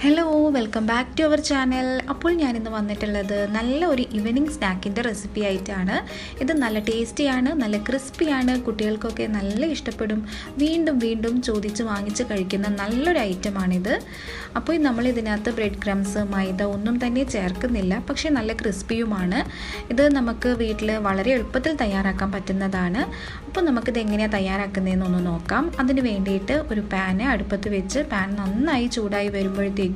Hello welcome back to our channel. അപ്പോൾ ഞാനിന്ന് വന്നിട്ടുള്ളത് നല്ല ഒരു ഈവനിങ് സ്നാക്കിൻ്റെ റെസിപ്പി ആയിട്ടാണ്. ഇത് നല്ല ടേസ്റ്റിയാണ്, നല്ല ക്രിസ്പിയാണ്, കുട്ടികൾക്കൊക്കെ നല്ല ഇഷ്ടപ്പെടും. വീണ്ടും വീണ്ടും ചോദിച്ച് വാങ്ങിച്ച് കഴിക്കുന്ന നല്ലൊരു ഐറ്റമാണിത്. അപ്പോൾ നമ്മൾ ഇതിനകത്ത് ബ്രെഡ് ക്രംസ്, മൈദ ഒന്നും തന്നെ ചേർക്കുന്നില്ല, പക്ഷേ നല്ല ക്രിസ്പിയുമാണ്. ഇത് നമുക്ക് വീട്ടിൽ വളരെ എളുപ്പത്തിൽ തയ്യാറാക്കാൻ പറ്റുന്നതാണ്. അപ്പോൾ നമുക്കിത് എങ്ങനെയാണ് തയ്യാറാക്കുന്നതെന്നൊന്ന് നോക്കാം. അതിന് വേണ്ടിയിട്ട് ഒരു പാന് അടുപ്പത്ത് വെച്ച് പാൻ നന്നായി ചൂടായി വരുമ്പോഴത്തേക്കും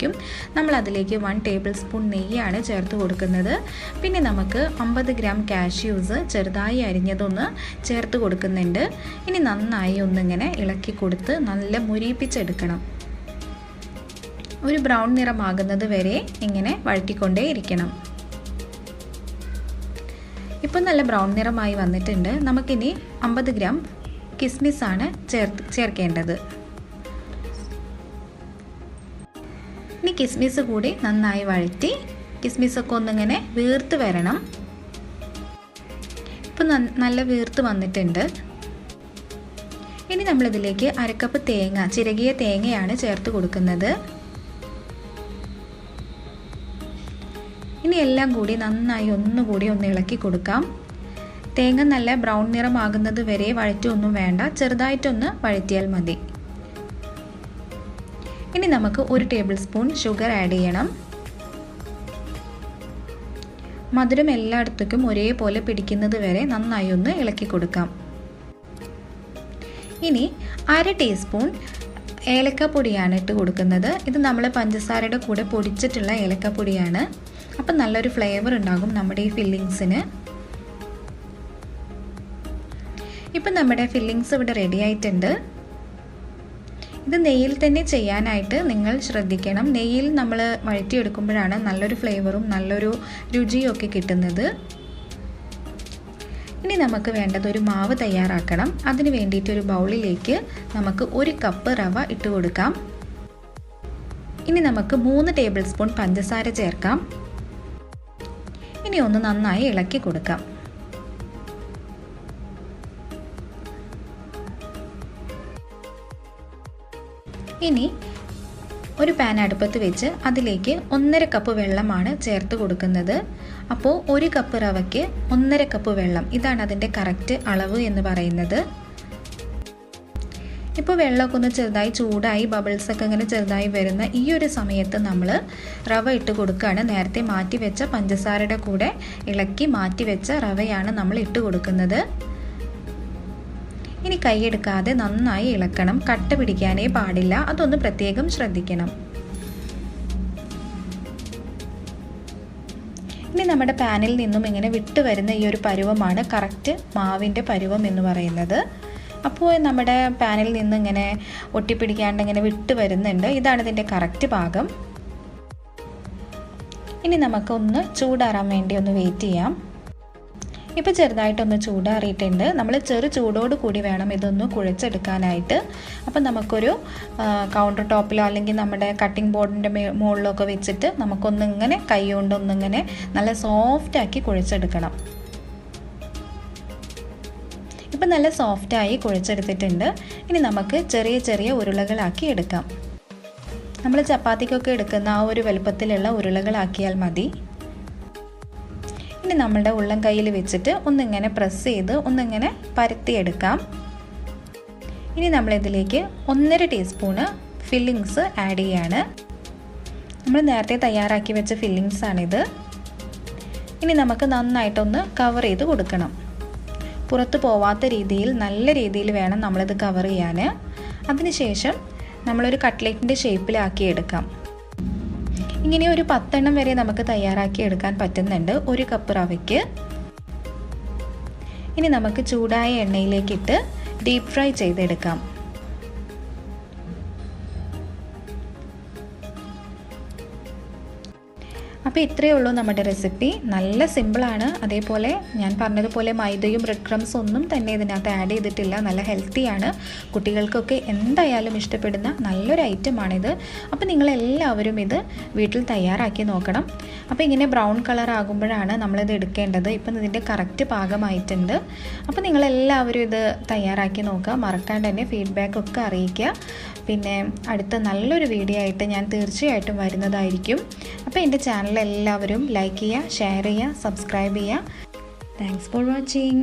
നമ്മൾ അതിലേക്ക് 1 ടേബിൾ സ്പൂൺ നെയ്യാണ് ചേർത്ത് കൊടുക്കുന്നത്. പിന്നെ നമുക്ക് 50 ഗ്രാം കാഷ്യൂസ് ചെറുതായി അരിഞ്ഞതൊന്ന് ചേർത്ത് കൊടുക്കുന്നുണ്ട്. ഇനി നന്നായി ഒന്നിങ്ങനെ ഇളക്കി കൊടുത്ത് നല്ല മുരിപ്പിച്ചെടുക്കണം. ഒരു ബ്രൗൺ നിറമാകുന്നത് വരെ ഇങ്ങനെ വഴറ്റിക്കൊണ്ടേ ഇരിക്കണം. ഇപ്പം നല്ല ബ്രൗൺ നിറമായി വന്നിട്ടുണ്ട്. നമുക്കിനി 50 ഗ്രാം കിസ്മിസാണ് ചേർക്കേണ്ടത്. ഇനി കിസ്മിസ് കൂടി നന്നായി വഴറ്റി കിസ്മിസൊക്കെ ഒന്നിങ്ങനെ വീർത്ത് വരണം. ഇപ്പം നല്ല വീർത്ത് വന്നിട്ടുണ്ട്. ഇനി നമ്മളിതിലേക്ക് 1/2 കപ്പ് തേങ്ങ, ചിരകിയ തേങ്ങയാണ് ചേർത്ത് കൊടുക്കുന്നത്. ഇനി എല്ലാം കൂടി നന്നായി ഒന്നുകൂടി ഒന്ന് ഇളക്കി കൊടുക്കാം. തേങ്ങ നല്ല ബ്രൗൺ നിറമാകുന്നത് വരെ വഴറ്റൊന്നും വേണ്ട, ചെറുതായിട്ടൊന്ന് വഴറ്റിയാൽ മതി. ഇനി നമുക്ക് 1 ടേബിൾ സ്പൂൺ ഷുഗർ ആഡ് ചെയ്യണം. മധുരം എല്ലായിടത്തേക്കും ഒരേപോലെ പിടിക്കുന്നത് വരെ നന്നായി ഒന്ന് ഇളക്കി കൊടുക്കാം. ഇനി 1/2 ടീസ്പൂൺ ഏലക്കപ്പൊടിയാണ് ഇട്ട് കൊടുക്കുന്നത്. ഇത് നമ്മൾ പഞ്ചസാരയുടെ കൂടെ പൊടിച്ചിട്ടുള്ള ഏലക്കപ്പൊടിയാണ്. അപ്പം നല്ലൊരു ഫ്ലേവർ ഉണ്ടാകും നമ്മുടെ ഈ ഫില്ലിങ്സിന്. ഇപ്പം നമ്മുടെ ഫില്ലിങ്സ് ഇവിടെ റെഡി ആയിട്ടുണ്ട്. ഇത് നെയ്യിൽ തന്നെ ചെയ്യാനായിട്ട് നിങ്ങൾ ശ്രദ്ധിക്കണം. നെയ്യിൽ നമ്മൾ വഴറ്റിയെടുക്കുമ്പോഴാണ് നല്ലൊരു ഫ്ലേവറും നല്ലൊരു രുചിയും ഒക്കെ കിട്ടുന്നത്. ഇനി നമുക്ക് വേണ്ടത് ഒരു മാവ് തയ്യാറാക്കണം. അതിന് വേണ്ടിയിട്ട് ഒരു ബൗളിലേക്ക് നമുക്ക് 1 കപ്പ് റവ ഇട്ട് കൊടുക്കാം. ഇനി നമുക്ക് 3 ടേബിൾ സ്പൂൺ പഞ്ചസാര ചേർക്കാം. ഇനി ഒന്ന് നന്നായി ഇളക്കി കൊടുക്കാം. ഇനി ഒരു പാൻ അടുപ്പത്ത് വെച്ച് അതിലേക്ക് 1/2 കപ്പ് വെള്ളമാണ് ചേർത്ത് കൊടുക്കുന്നത്. അപ്പോൾ 1 കപ്പ് റവയ്ക്ക് 1/2 കപ്പ് വെള്ളം, ഇതാണ് അതിൻ്റെ കറക്റ്റ് അളവ് എന്ന് പറയുന്നത്. ഇപ്പോൾ വെള്ളമൊക്കെ ഒന്ന് ചെറുതായി ചൂടായി ബബിൾസൊക്കെ ഇങ്ങനെ ചെറുതായി വരുന്ന ഈ ഒരു സമയത്ത് നമ്മൾ റവ ഇട്ട് കൊടുക്കുകയാണ്. നേരത്തെ മാറ്റി വെച്ച പഞ്ചസാരയുടെ കൂടെ ഇളക്കി മാറ്റി വെച്ച റവയാണ് നമ്മൾ ഇട്ട് കൊടുക്കുന്നത്. ഇനി കൈയെടുക്കാതെ നന്നായി ഇളക്കണം. കട്ട പിടിക്കാനേ പാടില്ല, അതൊന്ന് പ്രത്യേകം ശ്രദ്ധിക്കണം. ഇനി നമ്മുടെ പാനിൽ നിന്നും ഇങ്ങനെ വിട്ട് വരുന്ന ഈ ഒരു പരുവമാണ് കറക്റ്റ് മാവിൻ്റെ പരുവം എന്ന് പറയുന്നത്. അപ്പോൾ നമ്മുടെ പാനിൽ നിന്ന് ഇങ്ങനെ ഒട്ടിപ്പിടിക്കാണ്ട് ഇങ്ങനെ വിട്ട് വരുന്നുണ്ട്. ഇതാണ് ഇതിൻ്റെ കറക്റ്റ് പാകം. ഇനി നമുക്കൊന്ന് ചൂടാറാൻ വേണ്ടി ഒന്ന് വെയിറ്റ് ചെയ്യാം. ഇപ്പോൾ ചെറുതായിട്ടൊന്ന് ചൂടാറിയിട്ടുണ്ട്. നമ്മൾ ചെറു ചൂടോട് കൂടി വേണം ഇതൊന്ന് കുഴച്ചെടുക്കാനായിട്ട്. അപ്പം നമുക്കൊരു കൗണ്ടർ ടോപ്പിലോ അല്ലെങ്കിൽ നമ്മുടെ കട്ടിംഗ് ബോർഡിൻ്റെ മുകളിലൊക്കെ വെച്ചിട്ട് നമുക്കൊന്നിങ്ങനെ കൈ കൊണ്ടൊന്നിങ്ങനെ നല്ല സോഫ്റ്റാക്കി കുഴച്ചെടുക്കണം. ഇപ്പം നല്ല സോഫ്റ്റായി കുഴച്ചെടുത്തിട്ടുണ്ട്. ഇനി നമുക്ക് ചെറിയ ചെറിയ ഉരുളകളാക്കി എടുക്കാം. നമ്മൾ ചപ്പാത്തിക്കൊക്കെ എടുക്കുന്ന ആ ഒരു വലുപ്പത്തിലുള്ള ഉരുളകളാക്കിയാൽ മതി. ഇനി നമ്മളുടെ ഉള്ളം കയ്യിൽ വെച്ചിട്ട് ഒന്നിങ്ങനെ പ്രസ് ചെയ്ത് ഒന്നിങ്ങനെ പരത്തിയെടുക്കാം. ഇനി നമ്മളിതിലേക്ക് 1/2 ടീസ്പൂണ് ഫില്ലിങ്സ് ആഡ് ചെയ്യാണ്. നമ്മൾ നേരത്തെ തയ്യാറാക്കി വെച്ച ഫില്ലിങ്സ് ആണിത്. ഇനി നമുക്ക് നന്നായിട്ടൊന്ന് കവർ ചെയ്ത് കൊടുക്കണം. പുറത്ത് പോവാത്ത രീതിയിൽ നല്ല രീതിയിൽ വേണം നമ്മളിത് കവർ ചെയ്യാൻ. അതിനുശേഷം നമ്മളൊരു കട്ട്ലേറ്റിൻ്റെ ഷേപ്പിലാക്കി എടുക്കാം. ഇങ്ങനെ ഒരു 10 എണ്ണം വരെ നമുക്ക് തയ്യാറാക്കി എടുക്കാൻ പറ്റുന്നുണ്ട് 1 കപ്പ് റവയ്ക്ക്. ഇനി നമുക്ക് ചൂടായ എണ്ണയിലേക്കിട്ട് ഡീപ്പ് ഫ്രൈ ചെയ്തെടുക്കാം. അപ്പോൾ ഇത്രയേ ഉള്ളൂ നമ്മുടെ റെസിപ്പി. നല്ല സിമ്പിളാണ്. അതേപോലെ ഞാൻ പറഞ്ഞതുപോലെ മൈദയും ബ്രെഡ് ക്രംസ് ഒന്നും തന്നെ ഇതിനകത്ത് ആഡ് ചെയ്തിട്ടില്ല. നല്ല ഹെൽത്തിയാണ്. കുട്ടികൾക്കൊക്കെ എന്തായാലും ഇഷ്ടപ്പെടുന്ന നല്ലൊരു ഐറ്റമാണിത്. അപ്പോൾ നിങ്ങളെല്ലാവരും ഇത് വീട്ടിൽ തയ്യാറാക്കി നോക്കണം. അപ്പോൾ ഇങ്ങനെ ബ്രൗൺ കളർ ആകുമ്പോഴാണ് നമ്മളിത് എടുക്കേണ്ടത്. ഇപ്പം ഇതിൻ്റെ കറക്റ്റ് പാകമായിട്ടുണ്ട്. അപ്പോൾ നിങ്ങളെല്ലാവരും ഇത് തയ്യാറാക്കി നോക്കുക. മറക്കാണ്ട് തന്നെ ഫീഡ്ബാക്കൊക്കെ അറിയിക്കുക. പിന്നെ അടുത്ത നല്ലൊരു വീഡിയോ ആയിട്ട് ഞാൻ തീർച്ചയായിട്ടും വരുന്നതായിരിക്കും. അപ്പോൾ എൻ്റെ ചാനൽ എല്ലാവരും ലൈക്ക് ചെയ്യുക, ഷെയർ ചെയ്യുക, സബ്സ്ക്രൈബ് ചെയ്യുക. Thanks for watching.